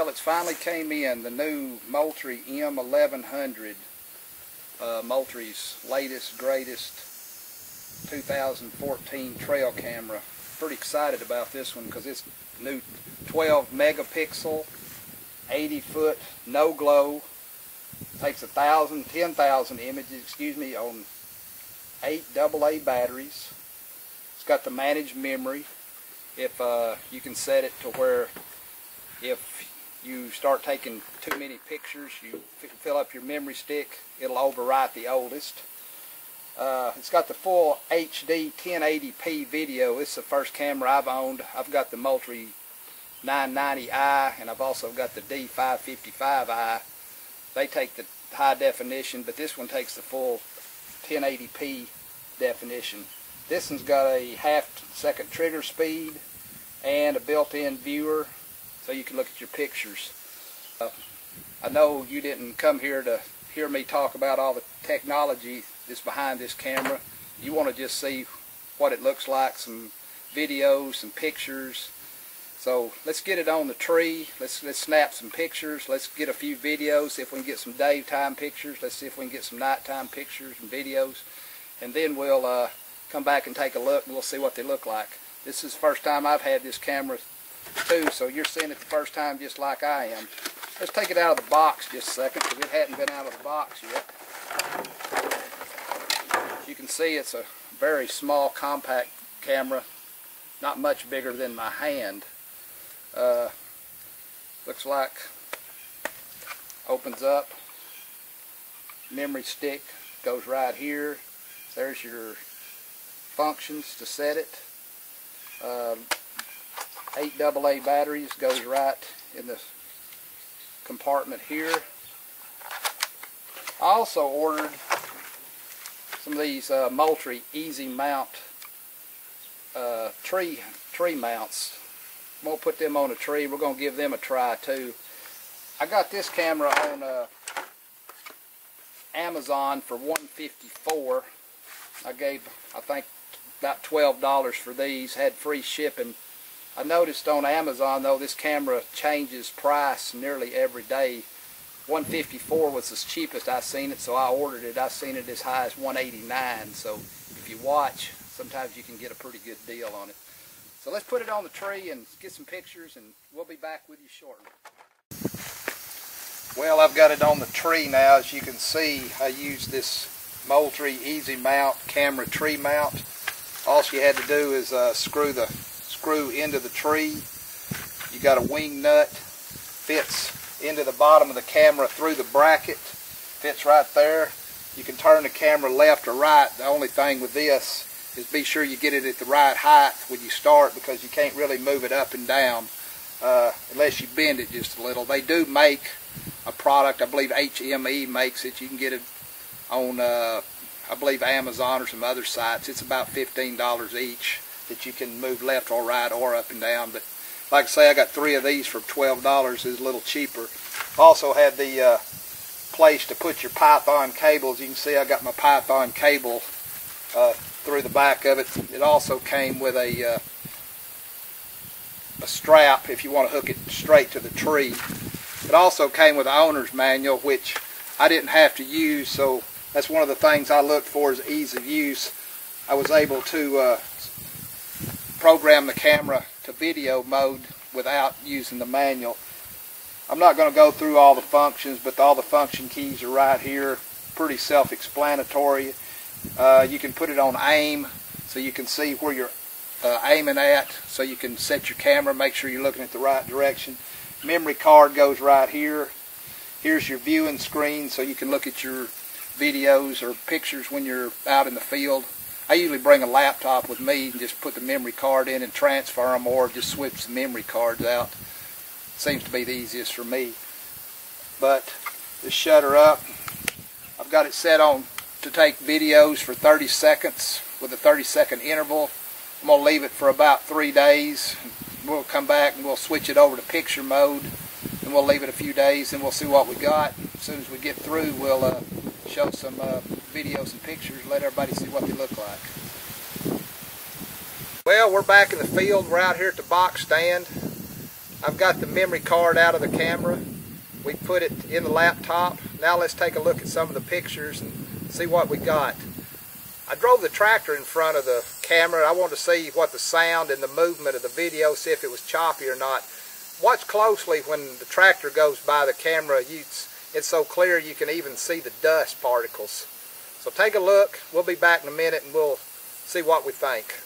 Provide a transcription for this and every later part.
Well, it's finally came in, the new Moultrie M1100, Moultrie's latest, greatest 2014 trail camera. Pretty excited about this one because it's new 12 megapixel, 80-foot, no glow. Takes 10,000 images, on 8 AA batteries. It's got the managed memory. If you can set it to where if you start taking too many pictures, you fill up your memory stick, it'll overwrite the oldest. It's got the full HD 1080p video. It's the first camera I've owned. I've got the Moultrie 990i and I've also got the D555i. They take the high definition, but this one takes the full 1080p definition. This one's got a half-second trigger speed and a built-in viewer, so you can look at your pictures. I know you didn't come here to hear me talk about all the technology that's behind this camera. You want to just see what it looks like, some videos, some pictures. So let's get it on the tree. Let's snap some pictures. Let's get a few videos, see if we can get some daytime pictures. Let's see if we can get some nighttime pictures and videos. And then we'll come back and take a look and we'll see what they look like. This is the first time I've had this camera too, so you're seeing it the first time just like I am. Let's take it out of the box just a second because it hadn't been out of the box yet. As you can see, it's a very small compact camera, not much bigger than my hand. Looks like opens up, memory stick goes right here. There's your functions to set it. 8 AA batteries goes right in the compartment here. I also ordered some of these Moultrie easy mount tree mounts. I'm going to put them on a tree. We're going to give them a try too. I got this camera on Amazon for $154. I gave, I think, about $12 for these. Had free shipping. I noticed on Amazon though this camera changes price nearly every day. $154 was the cheapest I seen it, so I ordered it. I seen it as high as $189. So if you watch, sometimes you can get a pretty good deal on it. So let's put it on the tree and get some pictures, and we'll be back with you shortly. Well, I've got it on the tree now. As you can see, I used this Moultrie easy mount camera tree mount. All you had to do is screw into the tree. You got a wing nut, fits into the bottom of the camera through the bracket, fits right there. You can turn the camera left or right. The only thing with this is be sure you get it at the right height when you start, because you can't really move it up and down unless you bend it just a little. They do make a product, I believe HME makes it. You can get it on I believe Amazon or some other sites. It's about $15 each that you can move left or right or up and down. But like I say, I got 3 of these for $12. It's a little cheaper. Also had the place to put your Python cables. You can see I got my Python cable through the back of it. It also came with a strap if you want to hook it straight to the tree. It also came with an owner's manual, which I didn't have to use, so that's one of the things I looked for, is ease of use. I was able to program the camera to video mode without using the manual. I'm not going to go through all the functions, but all the function keys are right here. Pretty self-explanatory. You can put it on aim, so you can see where you're aiming at, so you can set your camera, make sure you're looking at the right direction. Memory card goes right here. Here's your viewing screen, so you can look at your videos or pictures when you're out in the field. I usually bring a laptop with me and just put the memory card in and transfer them, or just switch the memory cards out. Seems to be the easiest for me. But this shutter up, I've got it set on to take videos for 30 seconds with a 30-second interval. I'm going to leave it for about 3 days. We'll come back and we'll switch it over to picture mode, and we'll leave it a few days and we'll see what we got. As soon as we get through, we'll show some videos and pictures, let everybody see what they look like. Well, we're back in the field. We're out here at the box stand. I've got the memory card out of the camera. We put it in the laptop. Now let's take a look at some of the pictures and see what we got. I drove the tractor in front of the camera. I wanted to see what the sound and the movement of the video, see if it was choppy or not. Watch closely when the tractor goes by the camera. It's so clear you can even see the dust particles. So take a look. We'll be back in a minute and we'll see what we think.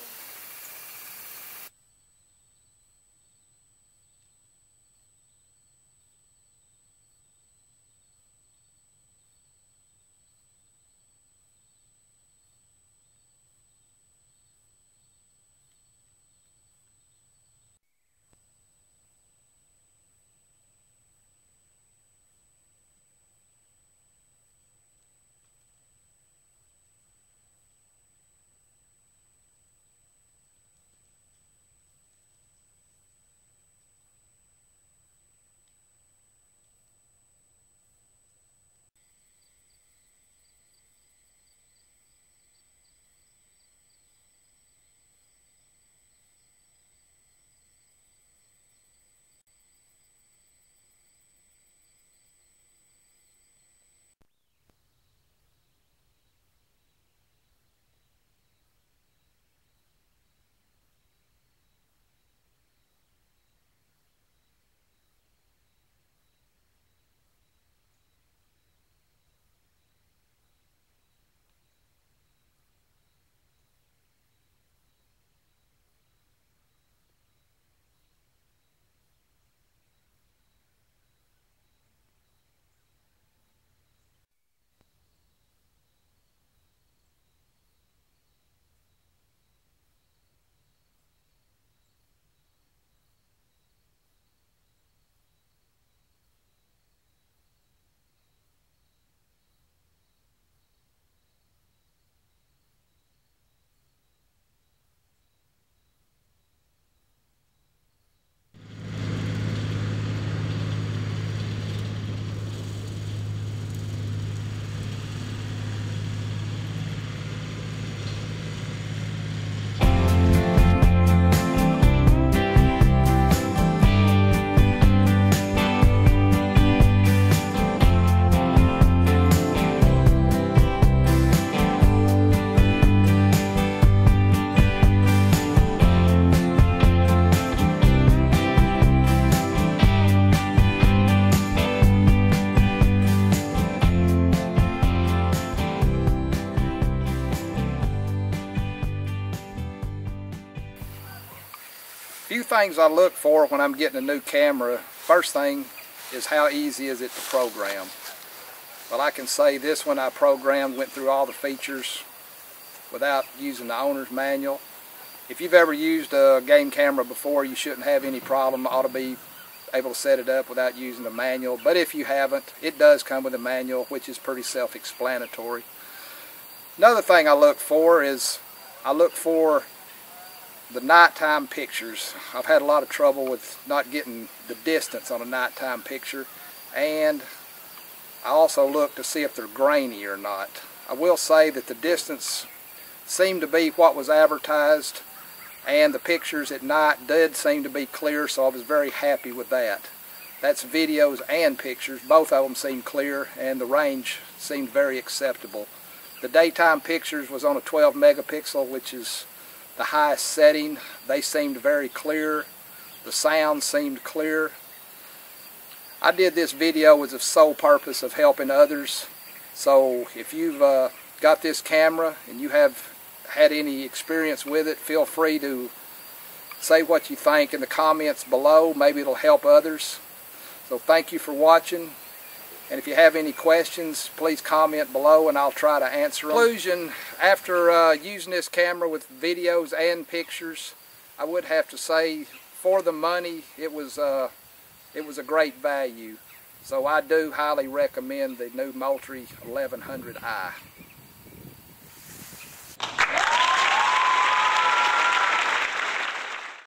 Few things I look for when I'm getting a new camera. First thing is how easy is it to program. Well, I can say this one I programmed, went through all the features without using the owner's manual. If you've ever used a game camera before, you shouldn't have any problem. Ought to be able to set it up without using the manual. But if you haven't, it does come with a manual, which is pretty self-explanatory. Another thing I look for is the nighttime pictures. I've had a lot of trouble with not getting the distance on a nighttime picture, and I also look to see if they're grainy or not. I will say that the distance seemed to be what was advertised, and the pictures at night did seem to be clear, so I was very happy with that. That's videos and pictures. Both of them seemed clear, and the range seemed very acceptable. The daytime pictures was on a 12 megapixel, which is the highest setting. They seemed very clear. The sound seemed clear. I did this video with the sole purpose of helping others. So if you've got this camera and you have had any experience with it, feel free to say what you think in the comments below. Maybe it'll help others. So thank you for watching. And if you have any questions, please comment below and I'll try to answer them. In conclusion, after using this camera with videos and pictures, I would have to say for the money, it was a great value. So I do highly recommend the new Moultrie 1100i.